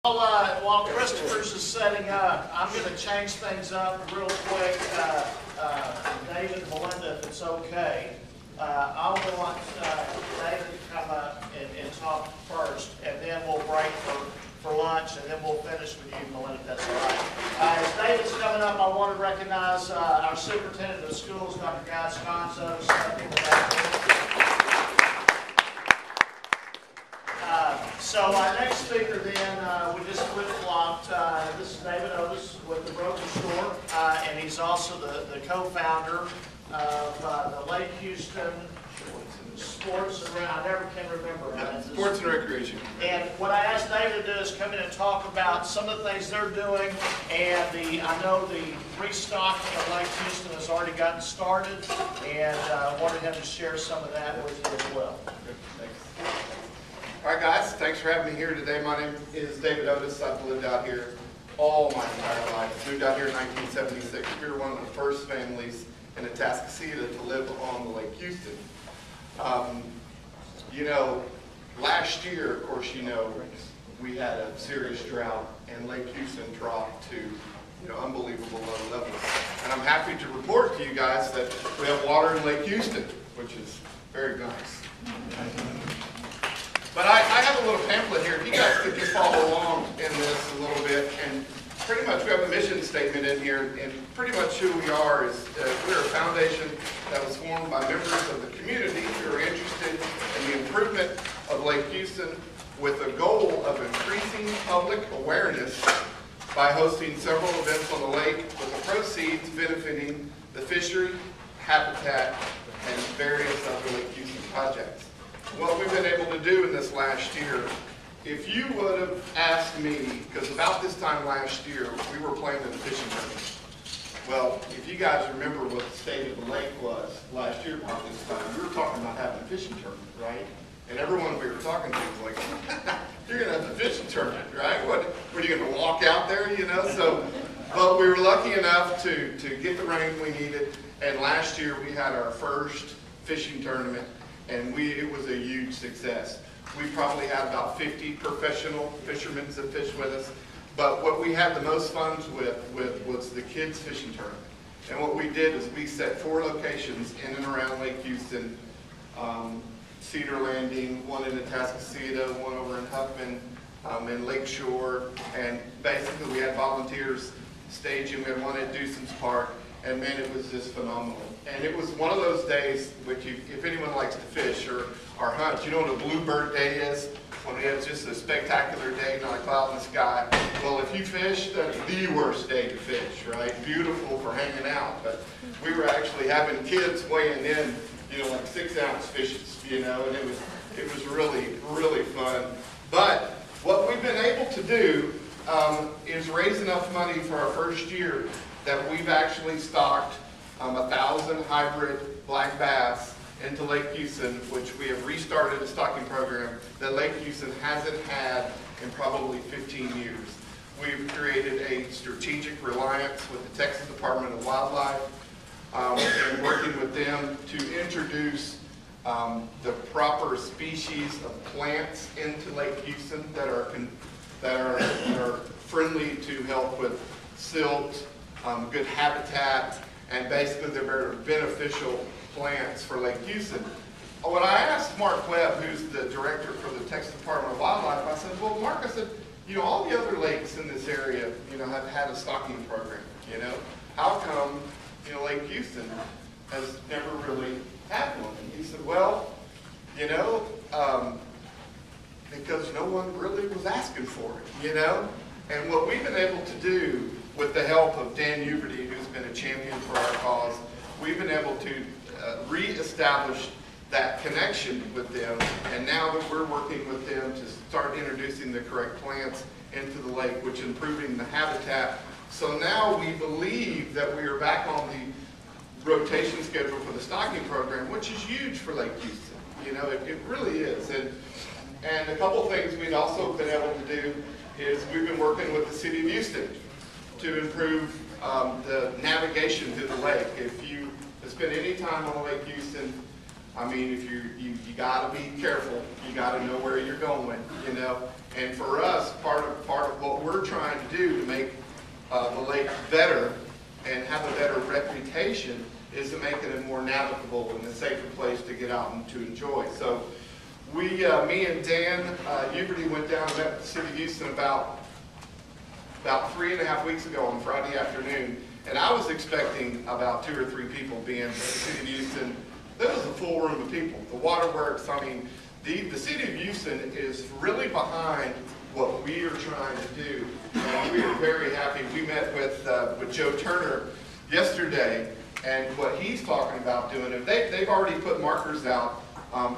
While Christopher's is setting up, I'm going to change things up real quick. David and Melinda, if it's okay, I'll want David to come up and talk first, and then we'll break for lunch, and then we'll finish with you, Melinda, if that's all right. As David's coming up, I want to recognize our superintendent of schools, Dr. Guy Sconzos. So our next speaker then, we just flip-flopped. This is David Otis with the Broken Store, and he's also the co-founder of the Lake Houston Sports and I never can remember. Sports and Recreation. And what I asked David to do is come in and talk about some of the things they're doing, and I know the restocking of Lake Houston has already gotten started, and wanted him to share some of that with you as well. Good, thanks. All right, guys, thanks for having me here today. My name is David Otis. I've lived out here all my entire life. Moved out here in 1976. We were one of the first families in Atascocita to live on the Lake Houston. You know, last year, of course, you know, we had a serious drought, and Lake Houston dropped to unbelievable low levels. And I'm happy to report to you guys that we have water in Lake Houston, which is very nice. But I have a little pamphlet here. If you guys could just follow along in this a little bit, and pretty much we have a mission statement in here, and pretty much who we are is we're a foundation that was formed by members of the community who are interested in the improvement of Lake Houston with the goal of increasing public awareness by hosting several events on the lake with the proceeds benefiting the fishery, habitat, and various other Lake Houston projects. What we've been able to do in this last year, if you would have asked me, because about this time last year, we were planning a fishing tournament. Well, if you guys remember what the state of the lake was last year about this time, we were talking about having a fishing tournament, right? And everyone we were talking to was like, you're going to have a fishing tournament, right? What are you going to walk out there, you know? So, but we were lucky enough to get the rain we needed, and last year we had our first fishing tournament, and it was a huge success. We probably had about 50 professional fishermen that fished with us, but what we had the most fun with was the kids fishing tournament. And what we did is we set 4 locations in and around Lake Houston, Cedar Landing, one in Atascocita, one over in Huffman, in Lakeshore, and basically we had volunteers staging. We had one at Deuce's Park, and man, it was just phenomenal. And it was one of those days, which if anyone likes to fish or hunt, you know what a bluebird day is? When we have just a spectacular day, not a cloud in the sky. Well, if you fish, that's the worst day to fish, right? Beautiful for hanging out, but we were actually having kids weighing in, like 6-ounce fishes, and it was really, really fun. But what we've been able to do is raise enough money for our first year that we've actually stocked 1,000 hybrid black bass into Lake Houston, which we have restarted a stocking program that Lake Houston hasn't had in probably 15 years. We've created a strategic reliance with the Texas Department of Wildlife and working with them to introduce the proper species of plants into Lake Houston that are friendly to help with silt, good habitat, and basically they're very beneficial plants for Lake Houston. When I asked Mark Webb, who's the director for the Texas Department of Wildlife, I said, well, Mark, I said, all the other lakes in this area, have had a stocking program, How come, Lake Houston has never really had one? And he said, well, because no one really was asking for it, And what we've been able to do with the help of Dan Uberty, who's been a champion for our cause, we've been able to re-establish that connection with them, and now that we're working with them to start introducing the correct plants into the lake, which is improving the habitat. So now we believe that we are back on the rotation schedule for the stocking program, which is huge for Lake Houston. It really is. And a couple things we've also been able to do is we've been working with the city of Houston to improve the navigation through the lake. If you spend any time on Lake Houston, I mean, if you gotta be careful, you gotta know where you're going, you know. And for us, part of what we're trying to do to make the lake better and have a better reputation is to make it a more navigable and a safer place to get out and to enjoy. So me and Dan Uberty went down and met with the City of Houston about 3.5 weeks ago on Friday afternoon, and I was expecting about 2 or 3 people being at the City of Houston. There was a full room of people. The waterworks, I mean, the City of Houston is really behind what we are trying to do, and we are very happy. We met with Joe Turner yesterday, and what he's talking about doing, and they've already put markers out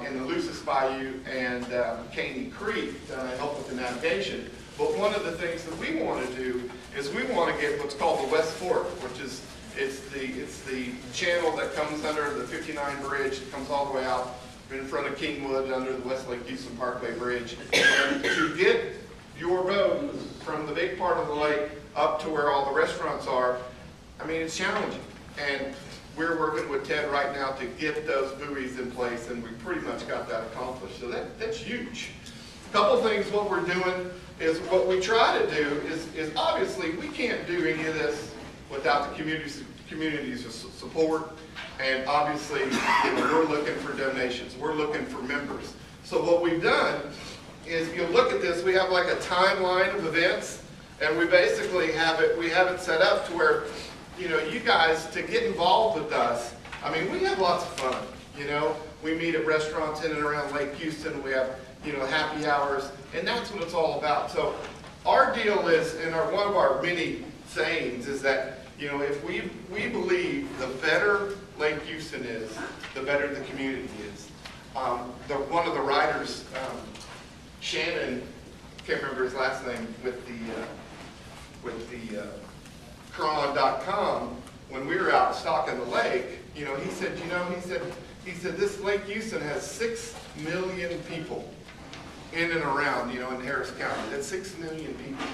in the Lucis Bayou and Caney Creek to help with the navigation. But one of the things that we want to do is we want to get what's called the West Fork, which is it's the channel that comes under the 59 bridge. It comes all the way out in front of Kingwood under the West Lake Houston Parkway Bridge. And to get your boat from the big part of the lake up to where all the restaurants are, I mean, it's challenging. And we're working with Ted right now to get those buoys in place, and we pretty much got that accomplished. So that's huge. A couple things what we're doing is what we try to do is obviously we can't do any of this without the community's support, and obviously we're looking for donations, we're looking for members. So what we've done is, you look at this, we have like a timeline of events, and we basically have it set up to where you guys to get involved with us. I mean, we have lots of fun. We meet at restaurants in and around Lake Houston. We have happy hours, and that's what it's all about. So our deal is, and one of our many sayings is that if we believe the better Lake Houston is, the better the community is. One of the writers, Shannon, can't remember his last name, with the Cron.com, when we were out stocking the lake, he said this Lake Houston has 6 million people in and around, in Harris County. That's 6 million people.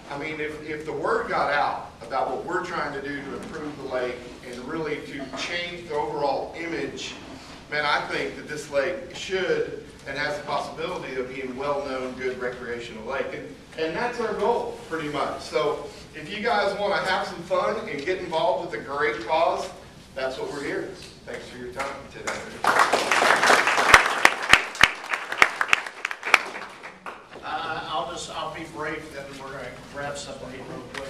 I mean, if the word got out about what we're trying to do to improve the lake and really to change the overall image, man, I think that this lake should and has the possibility of being well-known, good recreational lake. And that's our goal, pretty much. So if you guys want to have some fun and get involved with a great cause, that's what we're here. Thanks for your time today. I'll be brief, then we're going to grab something real quick.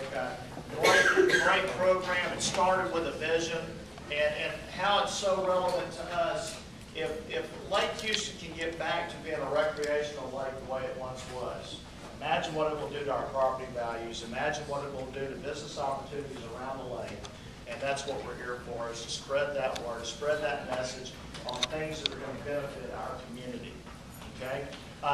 Great program. It started with a vision, and how it's so relevant to us. If Lake Houston can get back to being a recreational lake the way it once was, imagine what it will do to our property values. Imagine what it will do to business opportunities around the lake. And that's what we're here for, is to spread that word, spread that message on things that are going to benefit our community. Okay?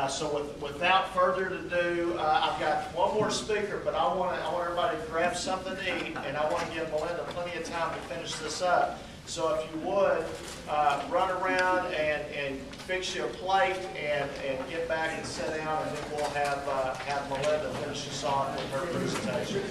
So without further ado, I've got one more speaker, but I want everybody to grab something to eat, and I want to give Melinda plenty of time to finish this up. So if you would, run around and fix you a plate and get back and sit down, and then we'll have Melinda finish us off with her presentation.